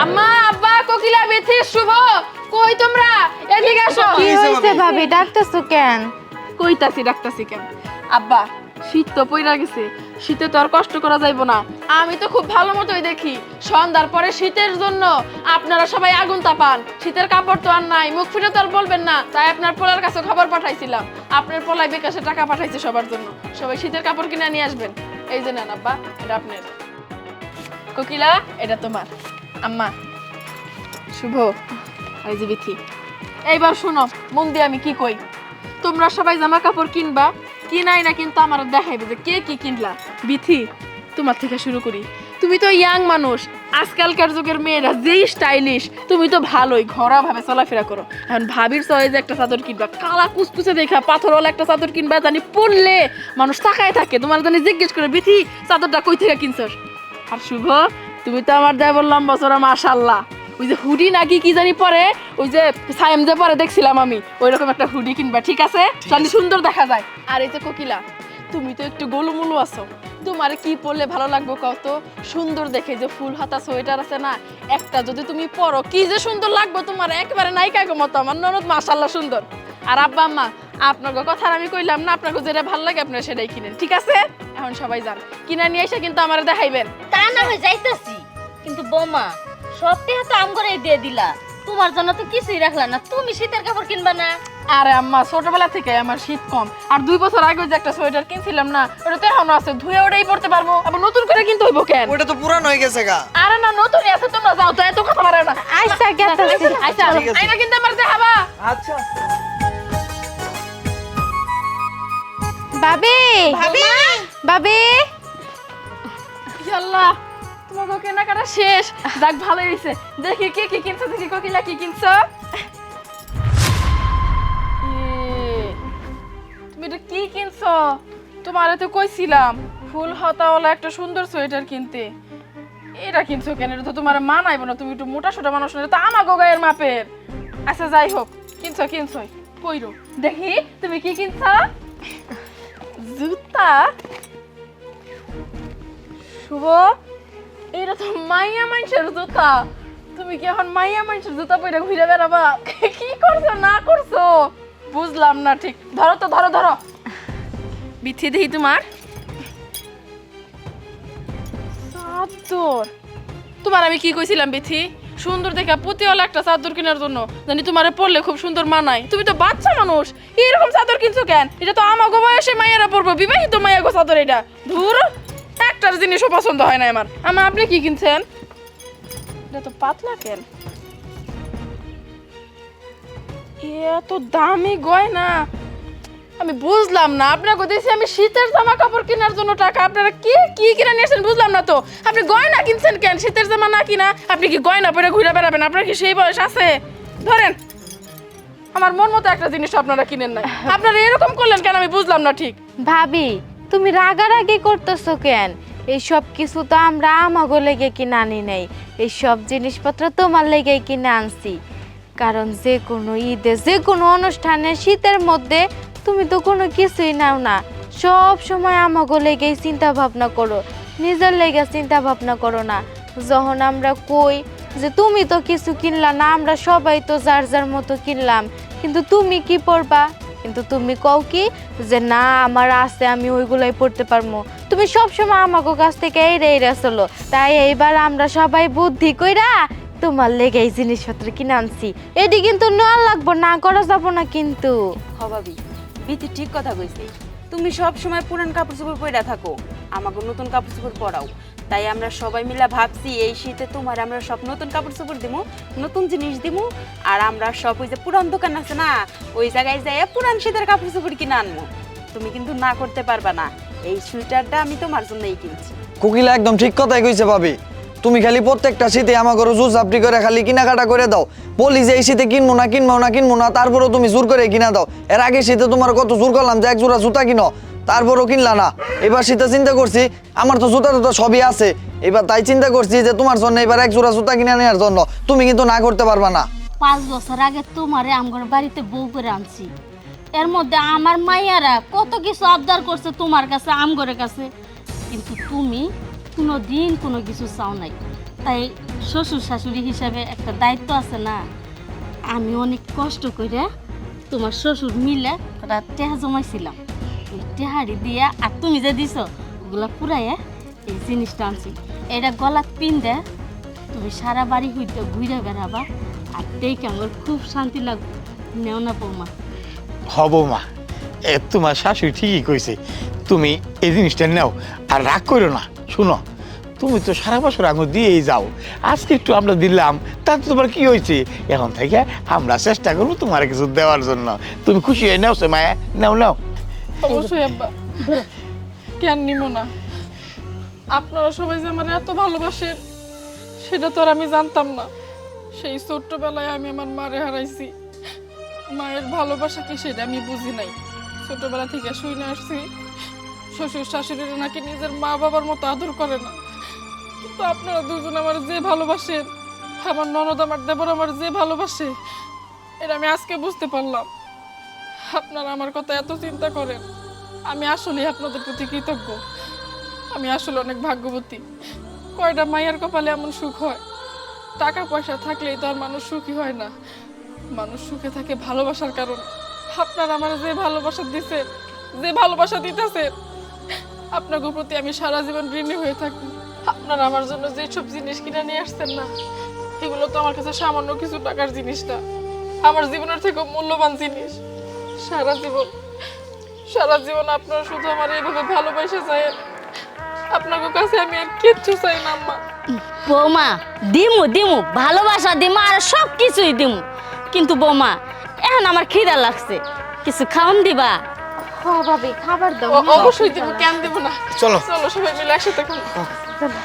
আম্মা আব্বা কোকিলা বিথি শুভ কই তোমরা এদিকে আসো। কি হইছে ভাবি ডাকতেছো কেন? ডাকতাছি কেন আব্বা শীত তো পইরা গেছে, শীতে তো আর কষ্ট করা যাইব না। আমি তো খুব ভালো মতোই দেখি সন্ধ্যার পরে শীতের জন্য আপনারা সবাই আগুন তাপান, শীতের কাপড় তো আর নাই, মুখ ফুটে তো আর বলবেন না। তাই আপনার পোলার কাছে খবর পাঠাইছিলাম, আপনার পোলায় বিকাশে টাকা পাঠাইছে সবার জন্য, সবাই শীতের কাপড় কিনে নিয়ে আসবেন। এই যে নেন আব্বা, এটা আপনার। কোকিলা এটা তোমার। আম্মা শুভ এই যে বিথি, এইবার শুনো মন দিয়ে আমি কি কই। তোমরা সবাই জামা কাপড় কিনবা, কিনাই না কিন্তু আমার দেখাইবে যে কে কি কিনলা। বিথি তোমার থেকে শুরু করি, তুমি তো ইয়াং মানুষ, আজকালকার যুগের মেয়েরা যেই স্টাইলিশ, তুমি তো ভালোই ঘোরা ভাবে চলাফেরা করো। এখন ভাবির চয়েসে একটা চাদর কিনবা, কালা কুচকুচে দেখা পাথরওয়ালা একটা চাদর কিনবা, জানি পরলে মানুষ তাকায় থাকে, তোমার জানি জিজ্ঞেস করে বিথি চাদরটা কই থেকে কিনছস। আর শুভ তুমি তো আমার দেয় বললাম বছর মাশাআল্লাহ, ওই যে হুডি নাকি কি জানি পরে, ওই যে সায়েম যে পরে দেখছিলাম আমি, ওই রকম একটা হুডি কিনবা, ঠিক আছে? জানি সুন্দর দেখা যায়। আর এই যে কোকিলা তুমি তো একটু গোলুমুলু আছো, তোমার কি পরলে ভালো লাগবে কত সুন্দর দেখে, যে ফুল হাতা সোয়েটার আছে না, একটা যদি তুমি পরো কি যে সুন্দর লাগবে তোমার, একেবারে নায়িকার মতো। আমার ননদ মাশাআল্লাহ সুন্দর। আর আব্বা আম্মা আপনাকে কথা আমি কইলাম না, আপনাকে যেটা ভালো লাগে আপনারা সেটাই কিনেন, ঠিক আছে? এখন সবাই যান, কিনা নিয়ে এসে কিন্তু আমার দেখাইবেন। তা না হয়ে যাইতাছি, কিন্তু বোমা সব টাকা তো আম করে দিয়ে দিলা, তোমার জন্য তো কিছুই রাখলা না। তুমি শীতের কাপড় কিনবা না? আরে আম্মা ছোটবেলা থেকে আমার শীত কম, আর 2 বছর আগে যে একটা সোয়েটার কিনছিলাম না, ওটা তো এখনো আছে, ধুয়ে ওটাই পরতে পারবো, আবার নতুন করে কিনতে হইব কেন? ওটা তো পুরান হয়ে গেছে গা। আরে না নতুনই আছে, তোমরা যাও তো, এত কথা বাড়াও না। আচ্ছা গেতাছি। আচ্ছা আইনা কিন্তু আমার দেখাবা। আচ্ছা ভাবি ভাবি ভাবি আল্লাহ তোমাকে কেনাকাটা শেষ, যাক ভালো হয়েছে। দেখি কি কি কিনছো, দেখি কোকিলা কি কিনছো। তুমি এটা কি কিনছো? তোমারে তো কইছিলাম ফুল হাতাওয়ালা একটা সুন্দর সোয়েটার কিনতে, এটা কিনছো কেন? এটা তো তোমার মানাইব না, তুমি একটু মোটা সোটা মানুষ না, এটা তো আমাগো গায়ের মাপের। আচ্ছা যাই হোক, কিনছো কিনছোই, কইরো দেখি তুমি কি কিনছো। জুতা? শুভ এটা তো মাইয়া মানুষের জুতা, তুমি কি এখন মাইয়া মানুষের জুতা পরে ঘুরে বেড়াবা? কি করছো না করছো বুঝলাম না ঠিক। ধরো তো, ধরো ধরো বিথি দেখি তোমার চাদর। তোমার আমি কি কইছিলাম বিথি, সুন্দর দেখা পুঁতিওয়ালা একটা চাদর কেনার জন্য, জানি তোমারে পরলে খুব সুন্দর মানায়। তুমি তো বাচ্চা মানুষ, এরকম চাদর কিনছো কেন? এটা তো আমাগো বয়সে মাইয়ারা পরবো, বিবাহিত মাইয়াগো চাদর এটা। ধুর, একটার জিনিসও পছন্দ হয় না আমার। আপনি কি কিনছেন? এটা তো পাতলা কেন, এত দামি গয়না। আমি বুঝলাম না, আপনাকে দিয়েছি আমি শীতের জামা কাপড় কেনার জন্য টাকা, আপনারা কি কি কিনে নিয়েছেন বুঝলাম না তো। আপনি গয়না কিনছেন কেন? শীতের জামা না কিনা আপনি কি গয়না পরে ঘুরে বেড়াবেন? আপনার কি সেই বয়স আছে? ধরেন আমার মন মতো একটা জিনিস আপনারা কিনেন না, আপনারা এরকম করলেন কেন আমি বুঝলাম না ঠিক। ভাবি তুমি রাগারাগি করতেছো কেন? এই সব কিছু তো আমরা আমাগো লেগে কিনে আনি নাই, এই সব জিনিসপত্র তোমার লেগে কিনে আনছি। কারণ যে কোনো ঈদে যে কোনো অনুষ্ঠানে শীতের মধ্যে তুমি তো কোনো কিছুই নাও না, সব সময় আমাগো লেগেই চিন্তা ভাবনা করো, নিজের লেগে চিন্তা ভাবনা করো না। যখন আমরা কই যে তুমি তো কিছু কিনলা না, আমরা সবাই তো যার যার মতো কিনলাম, কিন্তু তুমি কি পরবা? কিন্তু তুমি কও কি যে না আমার আছে, আমি ওইগুলাই পড়তে পারবো। তুমি সব সময় আমাগো কাছ থেকে এইরা চলো, তাই এইবার আমরা সবাই বুদ্ধি কইরা তোমার লেগে এই জিনিসপত্র কিনে আনছি। এটি কিন্তু না লাগবো, না করা যাবো না কিন্তু। হবাবি বিতি ঠিক কথা কইছে, তুমি সব সময় পুরান কাপড় চোপড় পরে থাকো, আমাকে নতুন কাপড় চোপড় পরাও। তাই আমরা সবাই মিলে ভাবছি এই শীতে তোমার আমরা সব নতুন কাপড় চোপড় দিমু, নতুন জিনিস দিমু, আর আমরা সব ওই যে পুরান দোকান আছে না, ওই জায়গায় যাই পুরান শীতের কাপড় চোপড় কিনে আনবো। তুমি কিন্তু না করতে পারবা না, এই সোয়েটারটা আমি তোমার জন্যই কিনছি। কোকিলা একদম ঠিক কথাই কইছে ভাবি। তুমি খালি প্রত্যেকটা শীতে আমাকে জোর চাপড়ি করে খালি কেনাকাটা করে দাও, বলি যে এই শীতে কিনবো না কিনবো না কিনবো না, তারপরেও তুমি জোর করে কিনা দাও। এর আগে শীতে তোমার কত জোর করলাম যে এক জোড়া জুতা কিনো, তারপরও কিনলা না। এবার শীতে চিন্তা করছি আমার তো জুতা টুতা সবই আছে, এবার তাই চিন্তা করছি যে তোমার জন্য এবার এক জোড়া জুতা কিনে নেওয়ার জন্য। তুমি কিন্তু না করতে পারবা না। 5 বছর আগে তোমারে আমগর বাড়িতে বউ করে আনছি, এর মধ্যে আমার মাইয়ারা কত কিছু আবদার করছে তোমার কাছে, আমগরের কাছে, কিন্তু তুমি কোনো দিন কোনো কিছু চাও নাই, তাই শ্বশুর শাশুড়ি হিসাবে একটা দায়িত্ব আছে না। আমি অনেক কষ্ট করে তোমার শ্বশুর মিলে একটা টেহা জমাইছিলাম, ওই টেহারি দিয়া আর তুমি যে দিছো ওগুলা পুরাইয়া এই জিনিসটা আনছি। এটা গলাত পিন্দে তুমি সারা বাড়ি হইতে ঘুরে বেড়াবা, আর দেখে আমার খুব শান্তি লাগবে। নেও না বৌমা। হব মা, তোমার শাশুড়ি ঠিকই কইছে, তুমি এই জিনিসটা নাও আর রাগ করো না। শুনো, তুমি তো সারা বছর আঙুর দিয়েই যাও, আজকে একটু আমরা দিলাম, তাতে তোমার কি হয়েছে? এখন থেকে আমরা চেষ্টা করবো তোমার কিছু দেওয়ার জন্য। তুমি খুশি হয়ে নাও সে মায়া, নাও নাও। অবশ্যই আব্বা, কেন নিব না? আপনারা সবাই যে আমার এত ভালোবাসেন সেটা তো আর আমি জানতাম না। সেই ছোট্টবেলায় আমি আমার মারে হারাইছি, মায়ের ভালোবাসা কি সেটা আমি বুঝি নাই। ছোটবেলা থেকে শুনে আসছি শ্বশুর শাশুড়িরা নাকি নিজের মা বাবার মতো আদর করে না, কিন্তু আপনারা দুজন আমার যে ভালোবাসেন, আমার ননদ আমার দেবর আমার যে ভালোবাসে, এটা আমি আজকে বুঝতে পারলাম। আপনারা আমার কথা এত চিন্তা করেন, আমি আসলে আপনাদের প্রতি কৃতজ্ঞ। আমি আসলে অনেক ভাগ্যবতী। কয়টা মায়ের কপালে এমন সুখ হয়? টাকা পয়সা থাকলেই তো আর মানুষ সুখী হয় না, মানুষ সুখে থাকে ভালোবাসার কারণ। আপনারা আমার যে ভালোবাসা দিচ্ছেন, যে ভালোবাসা দিতেছেন, আপনাদের প্রতি আমি সারা জীবন ঋণী হয়ে থাকি। আপনারা আমার জন্য যেসব জিনিস কিনে নিয়ে আসছেন না, এগুলো তো আমার কাছে সামান্য কিছু টাকার জিনিস না, আমার জীবনের থেকেও মূল্যবান জিনিস। সারা জীবন আপনারা শুধু আমার এইভাবে ভালোবাসা চান। আপনাদের কাছে আমি আর কিচ্ছু চাই না আম্মা। বৌমা, দিমু দিমু ভালোবাসা দিমু আর সব কিছুই দিমু, কিন্তু বৌমা এখন আমার খিদা লাগছে, কিছু খাওন দিবা? হ ভাবি, খাবার দাও। অবশ্যই দিব, কেন দিব না? চলো। চলো সবাই মিলে একসাথে খাবো।